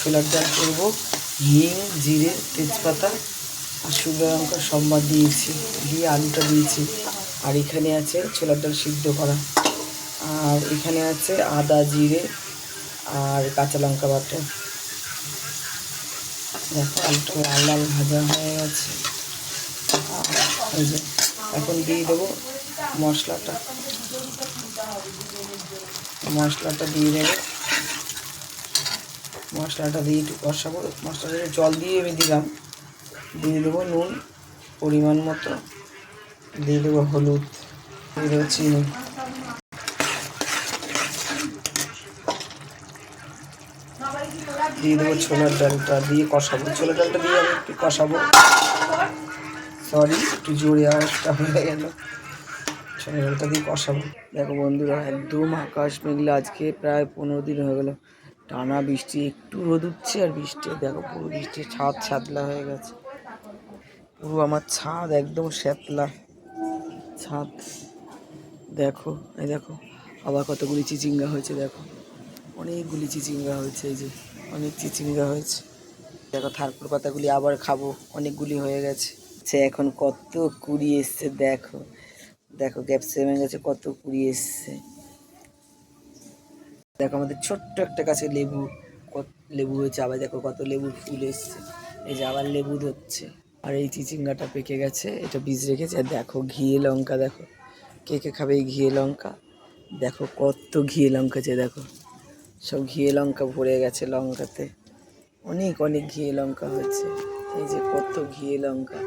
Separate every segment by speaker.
Speaker 1: ছোলার ডাল করব, হিং, জিরে, তেজপাতা আর শুকনো লঙ্কা সম্বার দিয়েছি, দিয়ে আলুটা দিয়েছি। আর এখানে আছে ছোলার ডাল সিদ্ধ করা, আর এখানে আছে আদা, জিরে আর কাঁচা লঙ্কা বাটা। দেখো আলুটা লাল লাল ভাজা হয়ে গেছে। এই যে এখন দিয়ে দেবো মশলাটা দিয়ে দেবো। মশলাটা দিয়ে একটু কষাবো। মশলাটা জল দিয়ে আমি দিলাম। দিয়ে দেবো নুন পরিমাণ মতো, দিয়ে দেবো হলুদ, দিয়ে দেবো চিনি, দিয়ে দেবো ছোলার ডালটা দিয়ে কষাবো। ছোলার ডালটা দিয়ে আমি একটু কষাবো। সরি, একটু জোরে আওয়াজটা হয়ে গেল। ছোলার ডালটা দিয়ে কষাবো। দেখো বন্ধুরা, একদম আকাশ মেঘলা। আজকে প্রায় 15 দিন হয়ে গেল টানা বৃষ্টি। একটু রোদ উঠছে আর বৃষ্টি, দেখো পুরো বৃষ্টির ছাদ ছাদলা হয়ে গেছে। পুরো আমার ছাদ একদম শ্যাতলা ছাদ। দেখো এই দেখো আবার কতগুলি চিচিঙ্গা হয়েছে। দেখো অনেকগুলি চিচিঙ্গা হয়েছে। এই যে অনেক চিচিঙ্গা হয়েছে। দেখো থারকুর পাতাগুলি আবার খাবো, অনেকগুলি হয়ে গেছে। সে এখন কত কুড়ি এসছে। দেখো দেখো ক্যাপসিকাম গেছে, কত কুড়ি এসছে। দেখো আমাদের ছোট্ট একটা গাছে লেবু, কত লেবু হয়েছে। আবার দেখো কত লেবুর ফুল এসছে। এই যে আবার লেবু ধরছে। আর এই চিচিঙ্গাটা পেকে গেছে, এটা বীজ রেখেছে। আর দেখো ঘিয়ে লঙ্কা, দেখো কে কে খাবে এই ঘিয়ে লঙ্কা। দেখো কত ঘিয়ে লঙ্কা আছে। দেখো সব ঘিয়ে লঙ্কা ভরে গেছে লঙ্কাতে। অনেক অনেক ঘিয়ে লঙ্কা হয়েছে। এই যে কত ঘিয়ে লঙ্কা।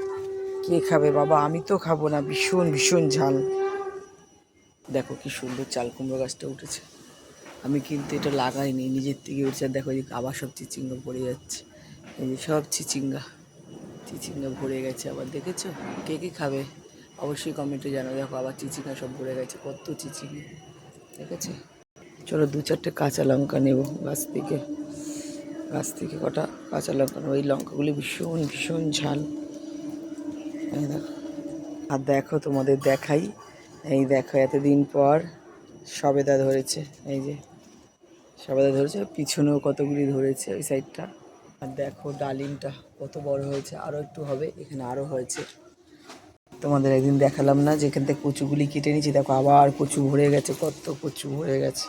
Speaker 1: কে খাবে বাবা? আমি তো খাবো না, ভীষণ ভীষণ ঝাল। দেখো কি সুন্দর চাল কুমড়ো গাছটা উঠেছে। আমি কিন্তু এটা লাগাইনি, নিজের থেকে উঠছে। আর দেখো এই আবার সব চিচিঙ্গা পড়ে যাচ্ছে। এই যে সব চিচিঙ্গা ভরে গেছে আবার। দেখেছো? কে কে খাবে অবশ্যই কমেন্টে জানাও। দেখো আবার চিচিঙ্গা সব ভরে গেছে, কত চিচিঙ্গা। দেখেছো? চলো 2-4টে কাঁচা লঙ্কা নেব গাছ থেকে কটা কাঁচা লঙ্কা নেব। এই লঙ্কাগুলি ভীষণ ভীষণ ঝাল। এই দেখো। আর দেখো তোমাদের দেখাই, এই দেখো এতদিন পর সবেদা ধরেছে। এই যে সবেদা ধরেছে, পিছনেও কতগুলি ধরেছে ওই সাইডটা। আর দেখো ডালিমটা কত বড় হয়েছে, আরও একটু হবে। এখানে আরও হয়েছে। তোমাদের একদিন দেখালাম না, যেখান থেকে কচুগুলি কেটে নিয়েছি। দেখো আবার কচু ভরে গেছে, কত কচু ভরে গেছে।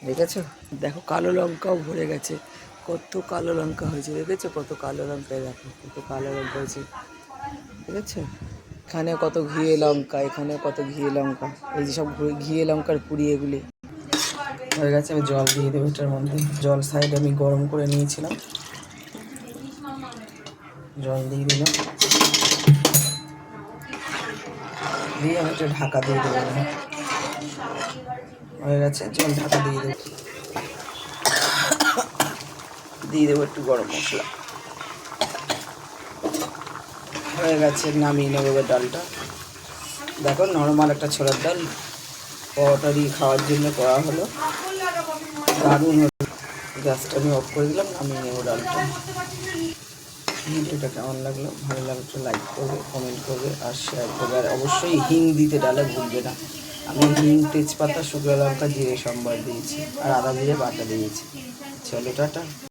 Speaker 1: দেখেছো? দেখো কালো লঙ্কাও ভরে গেছে, কত কালো লঙ্কা হয়েছে। দেখেছো কত কালো লঙ্কায়? দেখো কত কালো লঙ্কা হয়েছে। দেখেছো? এখানে কত ঘিয়ে লঙ্কা, এখানে কত ঘিয়ে লঙ্কা। এই যে সব ঘিয়ে লঙ্কার পুরি এগুলি হয়ে গেছে। আমি জল দিয়ে দেবো এটার মধ্যে। জল সাইডে আমি গরম করে নিয়েছিলাম, জল দিয়ে দিলাম। দিয়ে আমি একটা ঢাকা দিয়ে দেবো। হয়ে গেছে, জল ঢাকা দিয়ে দেবো। দিয়ে দেবো একটু গরম মশলা। হয়ে গেছে, নামিয়ে নেবো এবার ডালটা। দেখো নর্মাল একটা ছোলার ডাল পরোটা দিয়ে খাওয়ার জন্য করা হলো, দারুণ হলো। গ্যাসটা আমি অফ করে দিলাম, নামিয়ে নেবো ডালটা। ভিডিওটা কেমন লাগলো? ভালো লাগলে লাইক করবে, কমেন্ট করবে আর শেয়ার করবে। আর অবশ্যই হিং দিতে ডালে ভুলবে না। আমি হিং, তেজপাতা, শুকনো লঙ্কা, জিরে সম্বার দিয়েছি আর আদা জিরে বাটা দিয়েছি। চলো টাটা।